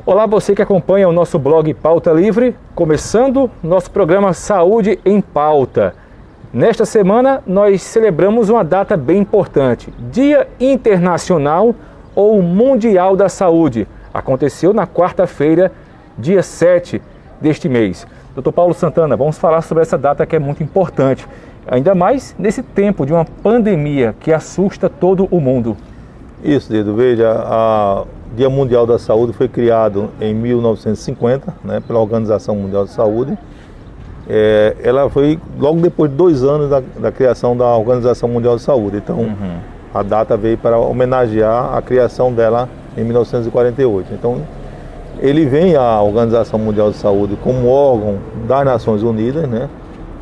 Olá, você que acompanha o nosso blog Pauta Livre, começando nosso programa Saúde em Pauta. Nesta semana, nós celebramos uma data bem importante, Dia Internacional ou Mundial da Saúde. Aconteceu na quarta-feira, dia 7 deste mês. Dr. Paulo Santana, vamos falar sobre essa data que é muito importante, ainda mais nesse tempo de uma pandemia que assusta todo o mundo. Isso, Dedo. Veja, o Dia Mundial da Saúde foi criado em 1950, pela Organização Mundial da Saúde. Ela foi logo depois de 2 anos da criação da Organização Mundial da Saúde. Então, a data veio para homenagear a criação dela em 1948. Então, ele vem à Organização Mundial da Saúde como órgão das Nações Unidas,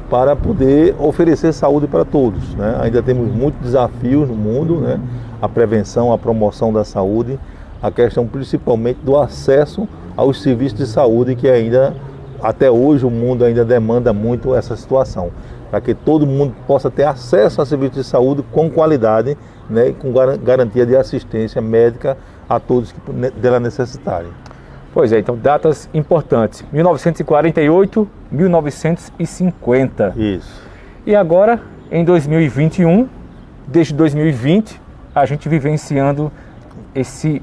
para poder oferecer saúde para todos. Ainda temos muitos desafios no mundo, a prevenção, a promoção da saúde, a questão principalmente do acesso aos serviços de saúde, que ainda, até hoje, o mundo ainda demanda muito essa situação, para que todo mundo possa ter acesso a serviços de saúde com qualidade, e com garantia de assistência médica a todos que dela necessitarem. Pois é, então datas importantes, 1948, 1950. Isso. E agora, em 2021, desde 2020, a gente vivenciando esse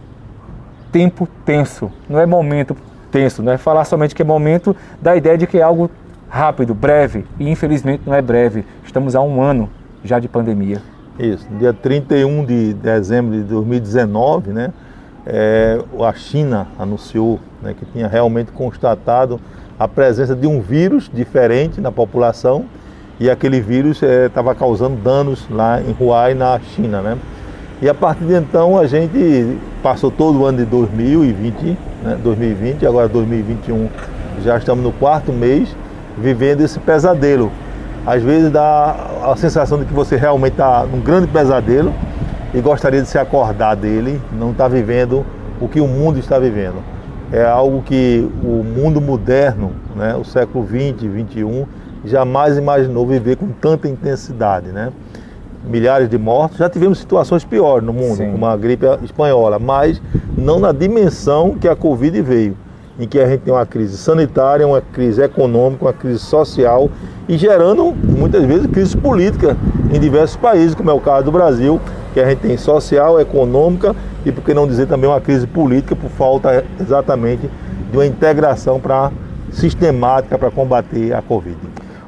tempo tenso. Não é momento tenso, não é falar somente que é momento da ideia de que é algo rápido, breve, e infelizmente não é breve. Estamos há 1 ano já de pandemia. Isso, no dia 31 de dezembro de 2019, a China anunciou que tinha realmente constatado a presença de um vírus diferente na população, e aquele vírus estava causando danos lá em Wuhan, na China. E a partir de então a gente passou todo o ano de 2020, 2020, agora 2021, já estamos no 4º mês vivendo esse pesadelo. Às vezes dá a sensação de que você realmente está num grande pesadelo e gostaria de se acordar dele, não está vivendo o que o mundo está vivendo. É algo que o mundo moderno, o século 20, 21, jamais imaginou viver com tanta intensidade. Milhares de mortos, já tivemos situações piores no mundo, como a gripe espanhola, mas não na dimensão que a Covid veio, em que a gente tem uma crise sanitária, uma crise econômica, uma crise social e gerando, muitas vezes, crise política em diversos países, como é o caso do Brasil, que a gente tem social, econômica e, por que não dizer, também uma crise política por falta exatamente de uma integração sistemática para combater a Covid.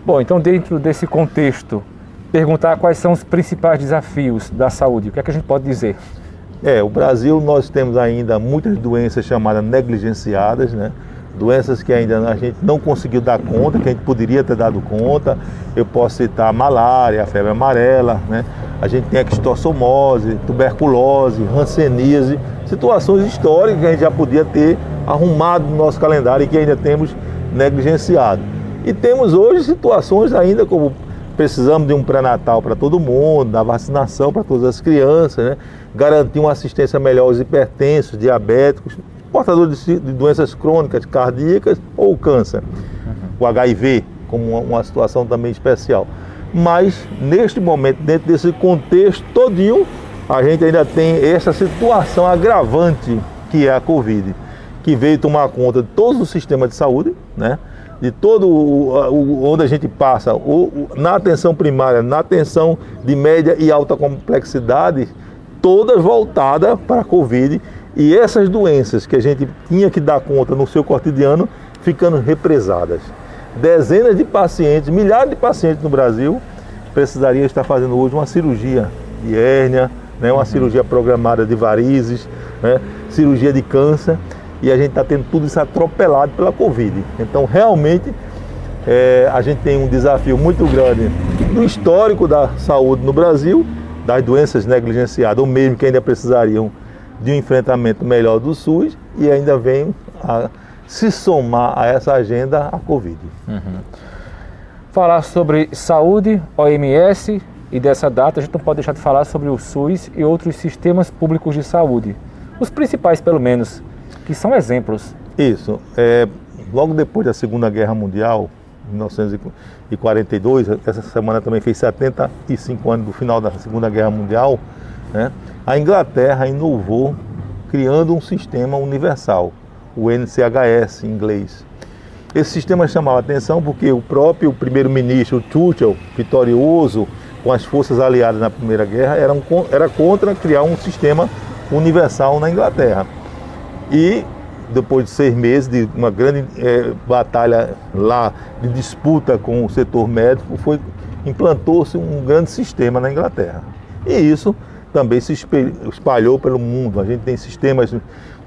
Bom, então dentro desse contexto, perguntar quais são os principais desafios da saúde, o que é que a gente pode dizer? O Brasil, nós temos ainda muitas doenças chamadas negligenciadas, doenças que ainda a gente não conseguiu dar conta, que a gente poderia ter dado conta. Eu posso citar a malária, a febre amarela, a gente tem a quistossomose, tuberculose, hanseníase, situações históricas que a gente já podia ter arrumado no nosso calendário e que ainda temos negligenciado. E temos hoje situações ainda como precisamos de um pré-natal para todo mundo, da vacinação para todas as crianças, garantir uma assistência melhor aos hipertensos, diabéticos, portadores de doenças crônicas, cardíacas ou câncer. O HIV como uma situação também especial. Mas, neste momento, dentro desse contexto todinho, a gente ainda tem essa situação agravante que é a Covid, que veio tomar conta de todo o sistema de saúde, de todo onde a gente passa, na atenção primária, na atenção de média e alta complexidade, todas voltadas para a Covid, e essas doenças que a gente tinha que dar conta no seu cotidiano, ficando represadas. Dezenas de pacientes, milhares de pacientes no Brasil, precisariam estar fazendo hoje uma cirurgia de hérnia, uma cirurgia programada de varizes, cirurgia de câncer, e a gente está tendo tudo isso atropelado pela Covid. Então, realmente, a gente tem um desafio muito grande no histórico da saúde no Brasil, das doenças negligenciadas, ou mesmo que ainda precisariam de um enfrentamento melhor do SUS, e ainda vem a se somar a essa agenda a Covid. Falar sobre saúde, OMS, e dessa data a gente não pode deixar de falar sobre o SUS e outros sistemas públicos de saúde. Os principais, pelo menos, que são exemplos. Isso. Logo depois da Segunda Guerra Mundial, 1942, essa semana também fez 75 anos do final da Segunda Guerra Mundial, a Inglaterra inovou criando um sistema universal, o NCHS em inglês. Esse sistema chamava atenção porque o próprio primeiro-ministro Churchill, vitorioso com as forças aliadas na Primeira Guerra, era contra criar um sistema universal na Inglaterra. E depois de 6 meses de uma grande batalha lá, de disputa com o setor médico, implantou-se um grande sistema na Inglaterra. E isso também se espalhou pelo mundo. A gente tem sistemas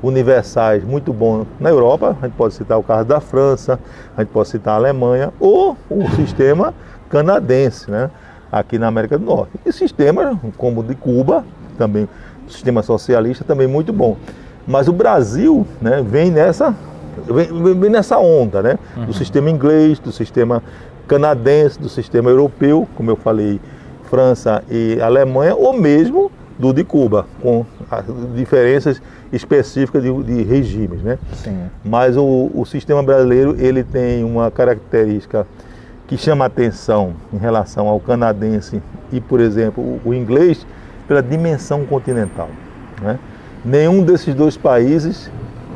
universais muito bons na Europa, a gente pode citar o caso da França, a gente pode citar a Alemanha, ou o sistema canadense, né, aqui na América do Norte. E sistemas como o de Cuba, também o sistema socialista, também muito bom. Mas o Brasil, né, vem nessa onda, né, do sistema inglês, do sistema canadense, do sistema europeu, como eu falei, França e Alemanha, ou mesmo do de Cuba, com as diferenças específicas de regimes, né? Sim. Mas o sistema brasileiro, ele tem uma característica que chama atenção em relação ao canadense e, por exemplo, o inglês, pela dimensão continental, né? Nenhum desses dois países,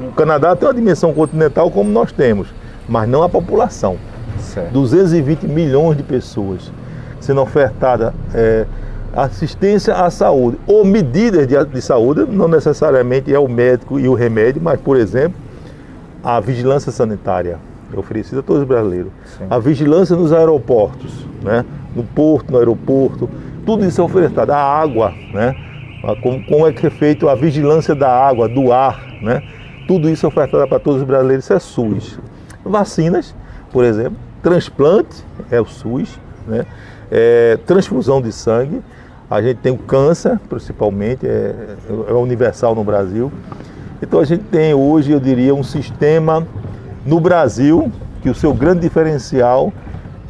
o Canadá tem uma dimensão continental como nós temos, mas não a população. Certo. 220 milhões de pessoas sendo ofertada assistência à saúde ou medidas de saúde, não necessariamente é o médico e o remédio, mas, por exemplo, a vigilância sanitária é oferecida a todos os brasileiros. Sim. A vigilância nos aeroportos, né? No porto, no aeroporto, tudo isso é ofertado. A água, né? Como é que é feito a vigilância da água, do ar, né? Tudo isso é ofertado para todos os brasileiros, isso é SUS. Vacinas, por exemplo, transplante é o SUS, né? Transfusão de sangue, a gente tem o câncer, principalmente, é universal no Brasil. Então a gente tem hoje, eu diria, um sistema no Brasil que o seu grande diferencial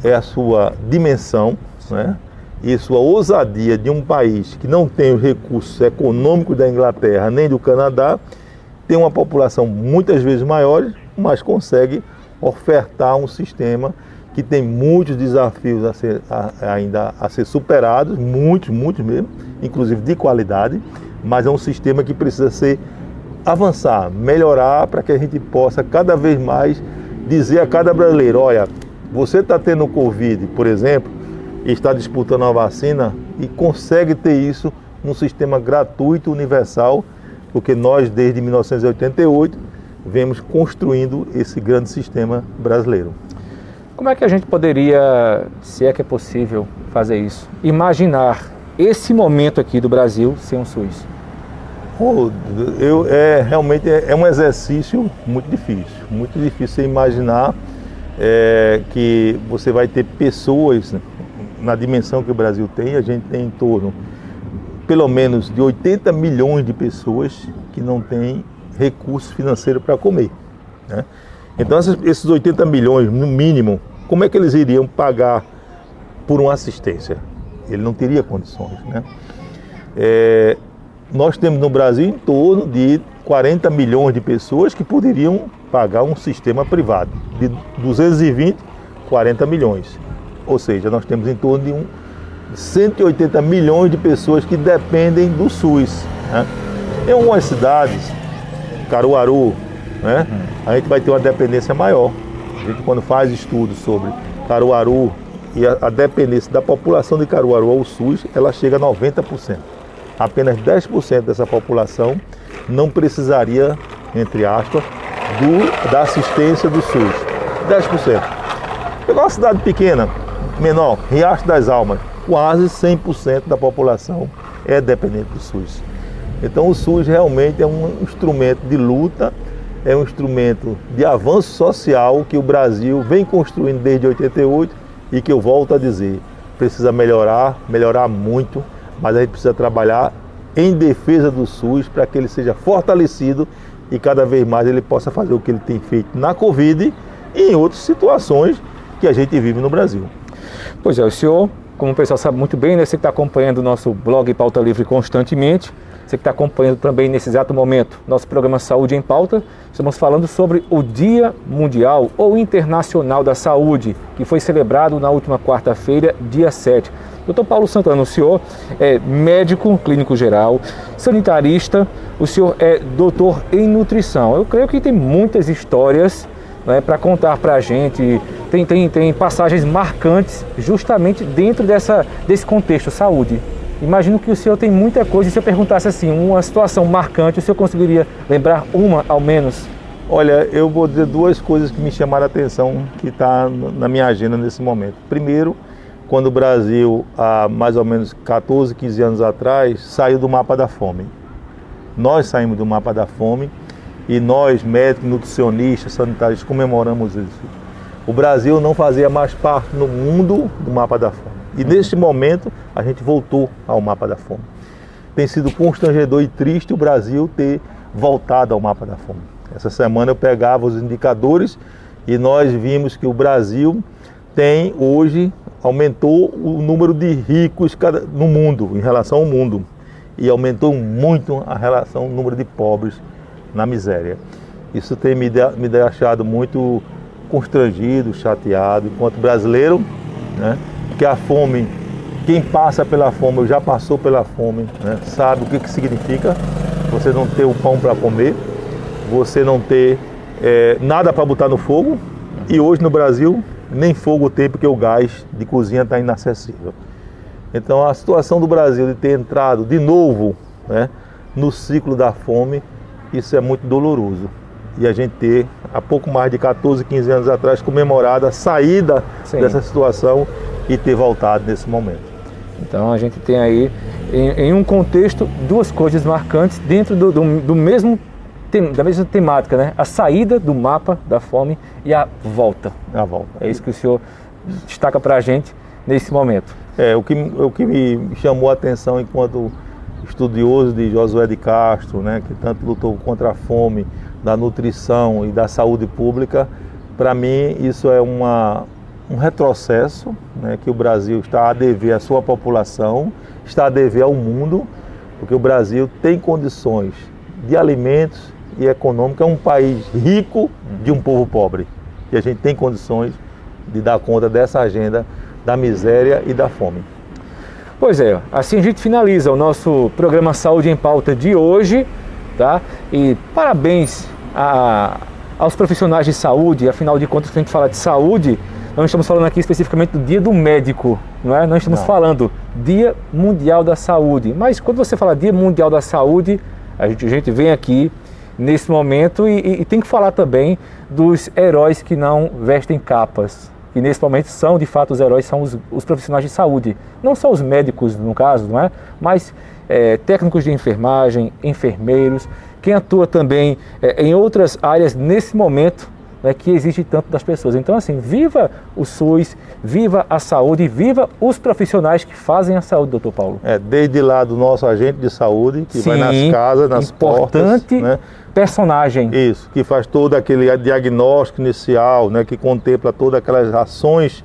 é a sua dimensão, né? E sua ousadia de um país que não tem os recursos econômicos da Inglaterra nem do Canadá, tem uma população muitas vezes maior, mas consegue ofertar um sistema que tem muitos desafios ainda a ser superados, muitos mesmo, inclusive de qualidade, mas é um sistema que precisa avançar, melhorar, para que a gente possa cada vez mais dizer a cada brasileiro: olha, você está tendo Covid, por exemplo, e está disputando a vacina e consegue ter isso num sistema gratuito, universal, porque nós, desde 1988, vemos construindo esse grande sistema brasileiro. Como é que a gente poderia, se é que é possível fazer isso, imaginar esse momento aqui do Brasil sem um SUS? Realmente é um exercício muito difícil você imaginar que você vai ter pessoas, na dimensão que o Brasil tem. A gente tem em torno, pelo menos, de 80 milhões de pessoas que não têm recurso financeiro para comer, né? Então esses 80 milhões, no mínimo, como é que eles iriam pagar por uma assistência? Ele não teria condições, né? Nós temos no Brasil em torno de 40 milhões de pessoas que poderiam pagar um sistema privado. De 220, 40 milhões. Ou seja, nós temos em torno de 180 milhões de pessoas que dependem do SUS, né? Em algumas cidades, Caruaru, né, a gente vai ter uma dependência maior. A gente, quando faz estudos sobre Caruaru e a dependência da população de Caruaru ao SUS, ela chega a 90%. Apenas 10% dessa população não precisaria, entre aspas, da assistência do SUS. 10%. Pegar uma cidade pequena, menor, Riacho das Almas, quase 100% da população é dependente do SUS. Então o SUS realmente é um instrumento de luta, é um instrumento de avanço social que o Brasil vem construindo desde 88 e que, eu volto a dizer, precisa melhorar muito, mas a gente precisa trabalhar em defesa do SUS para que ele seja fortalecido e cada vez mais ele possa fazer o que ele tem feito na Covid e em outras situações que a gente vive no Brasil. Pois é, o senhor, como o pessoal sabe muito bem, né, você que está acompanhando o nosso blog Pauta Livre constantemente, você que está acompanhando também nesse exato momento nosso programa Saúde em Pauta, estamos falando sobre o Dia Mundial ou Internacional da Saúde, que foi celebrado na última quarta-feira, dia 7. Dr. Paulo Santana, o senhor é médico clínico geral, sanitarista, o senhor é doutor em nutrição. Eu creio que tem muitas histórias, né, para contar para a gente, tem passagens marcantes justamente dentro desse contexto saúde. Imagino que o senhor tem muita coisa, e se eu perguntasse assim, uma situação marcante, o senhor conseguiria lembrar uma ao menos? Olha, eu vou dizer duas coisas que me chamaram a atenção, que está na minha agenda nesse momento. Primeiro, quando o Brasil, há mais ou menos 14, 15 anos atrás, saiu do mapa da fome. Nós saímos do mapa da fome e nós, médicos, nutricionistas, sanitários, comemoramos isso. O Brasil não fazia mais parte no mundo do mapa da fome. E neste momento, a gente voltou ao mapa da fome. Tem sido constrangedor e triste o Brasil ter voltado ao mapa da fome. Essa semana eu pegava os indicadores e nós vimos que o Brasil tem hoje, aumentou o número de ricos no mundo, em relação ao mundo. E aumentou muito a relação, o número de pobres na miséria. Isso tem me deixado muito constrangido, chateado, enquanto brasileiro, né? Porque a fome, quem passa pela fome, ou já passou pela fome, né, sabe o que significa você não ter o pão para comer, você não ter nada para botar no fogo, e hoje no Brasil nem fogo tem porque o gás de cozinha está inacessível. Então a situação do Brasil de ter entrado de novo, né, no ciclo da fome, isso é muito doloroso. E a gente ter, há pouco mais de 14, 15 anos atrás, comemorado a saída dessa situação e ter voltado nesse momento. Então a gente tem aí, em um contexto, duas coisas marcantes dentro da mesma temática, né? A saída do mapa da fome e a volta. A volta. É isso que o senhor destaca para a gente nesse momento. O que me chamou a atenção enquanto estudioso de Josué de Castro, né, que tanto lutou contra a fome, da nutrição e da saúde pública, para mim isso é um retrocesso, né, que o Brasil está a dever à sua população, está a dever ao mundo, porque o Brasil tem condições de alimentos e econômica, é um país rico de um povo pobre. E a gente tem condições de dar conta dessa agenda da miséria e da fome. Pois é, assim a gente finaliza o nosso programa Saúde em Pauta de hoje, tá? E parabéns aos profissionais de saúde. Afinal de contas, quando a gente fala de saúde, nós não estamos falando aqui especificamente do Dia do Médico, não é? Nós estamos falando Dia Mundial da Saúde. Mas quando você fala Dia Mundial da Saúde, a gente vem aqui nesse momento e tem que falar também dos heróis que não vestem capas. Que nesse momento são, de fato, os heróis, são os profissionais de saúde. Não só os médicos, no caso, não é? Mas técnicos de enfermagem, enfermeiros, quem atua também em outras áreas nesse momento, né, que exige tanto das pessoas. Então, assim, viva o SUS, viva a saúde, viva os profissionais que fazem a saúde, doutor Paulo. Desde lá do nosso agente de saúde, que vai nas casas, nas portas. Importante, né? Personagem. Isso, que faz todo aquele diagnóstico inicial, né, que contempla todas aquelas ações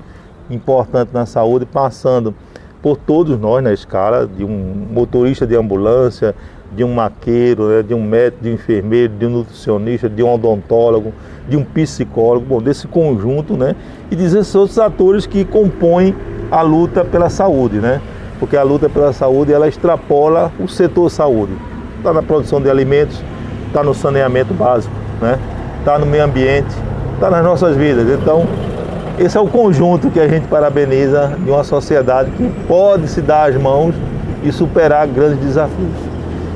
importantes na saúde, passando por todos nós na escala, de um motorista de ambulância, de um maqueiro, né, de um médico, de um enfermeiro, de um nutricionista, de um odontólogo, de um psicólogo, bom, desse conjunto, né, e desses outros atores que compõem a luta pela saúde, né, porque a luta pela saúde, ela extrapola o setor saúde, está na produção de alimentos, está no saneamento básico, né, está no meio ambiente, está nas nossas vidas. Então, esse é o conjunto que a gente parabeniza de uma sociedade que pode se dar as mãos e superar grandes desafios.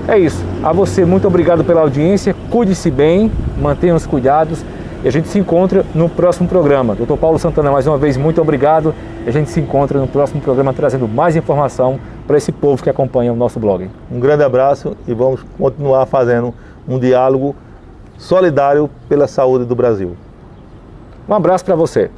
É isso. A você, muito obrigado pela audiência. Cuide-se bem, mantenha os cuidados e a gente se encontra no próximo programa. Dr. Paulo Santana, mais uma vez, muito obrigado. E a gente se encontra no próximo programa trazendo mais informação para esse povo que acompanha o nosso blog. Um grande abraço e vamos continuar fazendo um diálogo solidário pela saúde do Brasil. Um abraço para você.